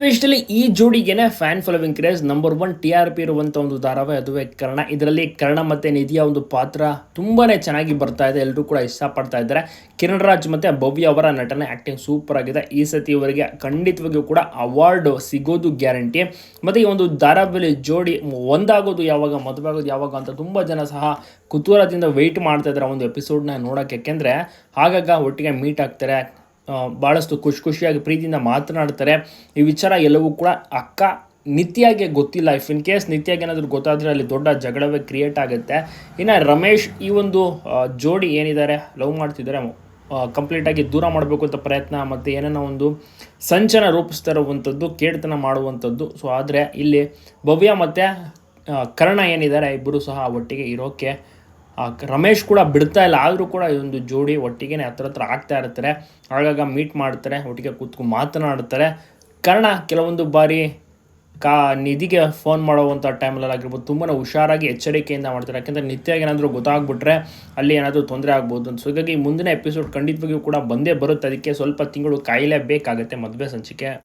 ಇಷ್ಟರಲ್ಲಿ ಈ ಜೋಡಿಗೆನೆ fan following craze number one TRP ಇರುವಂಥ ಒಂದು ಧಾರಾವಾಹಿ ಅದುವೇ ಕರ್ಣ. ಇದರಲ್ಲಿ ಕರ್ಣ ಮತ್ತು ನಿಧಿಯ ಒಂದು ಪಾತ್ರ ತುಂಬಾ ಚೆನ್ನಾಗಿ ಬರ್ತಾ ಇದೆ, ಎಲ್ಲರೂ ಕೂಡ ಇಷ್ಟಪಡ್ತಾ ಇದ್ದಾರೆ. ಕಿರಣ್ ರಾಜ್ ಮತ್ತು ಭವ್ಯ ಅವರ ನಟನೆ ಆ್ಯಕ್ಟಿಂಗ್ ಸೂಪರ್ ಆಗಿದೆ. ಈ ಸತಿ ಇವರಿಗೆ ಖಂಡಿತವಾಗಿಯೂ ಕೂಡ ಅವಾರ್ಡ್ ಸಿಗೋದು ಗ್ಯಾರಂಟಿ. ಮತ್ತು ಈ ಒಂದು ಧಾರಾವಾಹಿಯಲ್ಲಿ ಜೋಡಿ ಒಂದಾಗೋದು ಯಾವಾಗ, ಮದುವೆ ಆಗೋದು ಯಾವಾಗ ಅಂತ ತುಂಬ ಜನ ಸಹ ಕುತೂಹಲದಿಂದ ವೆಯ್ಟ್ ಮಾಡ್ತಾ ಇದ್ದಾರೆ ಒಂದು ಎಪಿಸೋಡ್ನ ನೋಡೋಕ್ಕೆ. ಯಾಕೆಂದರೆ ಆಗಾಗ ಒಟ್ಟಿಗೆ ಮೀಟ್ ಆಗ್ತಾರೆ, ಭಾಳಷ್ಟು ಖುಷಿಯಾಗಿ ಪ್ರೀತಿಯಿಂದ ಮಾತನಾಡ್ತಾರೆ. ಈ ವಿಚಾರ ಎಲ್ಲವೂ ಕೂಡ ಅಕ್ಕ ನಿತ್ಯಾಗೆ ಗೊತ್ತಿಲ್ಲ. ಇಫ್ ಇನ್ ಕೇಸ್ ನಿತ್ಯಾಗೆ ಏನಾದರೂ ಗೊತ್ತಾದರೆ ಅಲ್ಲಿ ದೊಡ್ಡ ಜಗಳವೇ ಕ್ರಿಯೇಟ್ ಆಗುತ್ತೆ. ಇನ್ನು ರಮೇಶ್ ಈ ಒಂದು ಜೋಡಿ ಏನಿದ್ದಾರೆ ಲವ್ ಮಾಡ್ತಿದ್ದಾರೆ, ಕಂಪ್ಲೀಟಾಗಿ ದೂರ ಮಾಡಬೇಕು ಅಂತ ಪ್ರಯತ್ನ ಮತ್ತು ಏನೇನೋ ಒಂದು ಸಂಚನ ರೂಪಿಸ್ತಾ ಇರುವಂಥದ್ದು, ಕೇಡ್ತನ ಮಾಡುವಂಥದ್ದು. ಸೊ ಆದರೆ ಇಲ್ಲಿ ಭವ್ಯ ಮತ್ತು ಕರ್ಣ ಏನಿದ್ದಾರೆ ಇಬ್ಬರು ಸಹ ಒಟ್ಟಿಗೆ ಇರೋಕ್ಕೆ ರಮೇಶ್ ಕೂಡ ಬಿಡ್ತಾ ಇಲ್ಲ. ಆದರೂ ಕೂಡ ಇದೊಂದು ಜೋಡಿ ಒಟ್ಟಿಗೆ ಹತ್ರ ಆಗ್ತಾ ಇರ್ತಾರೆ, ಆಗಾಗ ಮೀಟ್ ಮಾಡ್ತಾರೆ, ಒಟ್ಟಿಗೆ ಕೂತ್ಕೊಂಡು ಮಾತನಾಡ್ತಾರೆ. ಕರ್ಣ ಕೆಲವೊಂದು ಬಾರಿ ನಿಧಿಗೆ ಫೋನ್ ಮಾಡುವಂಥ ಟೈಮಲ್ಲಾಗಿರ್ಬೋದು ತುಂಬಾ ಹುಷಾರಾಗಿ ಎಚ್ಚರಿಕೆಯಿಂದ ಮಾಡ್ತಾರೆ. ಯಾಕೆಂದರೆ ನಿತ್ಯಾಗ ಏನಾದರೂ ಗೊತ್ತಾಗ್ಬಿಟ್ರೆ ಅಲ್ಲಿ ಏನಾದರೂ ತೊಂದರೆ ಆಗ್ಬೋದು ಅಂತ. ಸೊ ಹೀಗಾಗಿ ಮುಂದಿನ ಎಪಿಸೋಡ್ ಖಂಡಿತವಾಗಿಯೂ ಕೂಡ ಬಂದೇ ಬರುತ್ತೆ. ಅದಕ್ಕೆ ಸ್ವಲ್ಪ ತಿಂಗಳು ಕಾಯಲೇಬೇಕಾಗುತ್ತೆ ಮದುವೆ ಸಂಚಿಕೆ.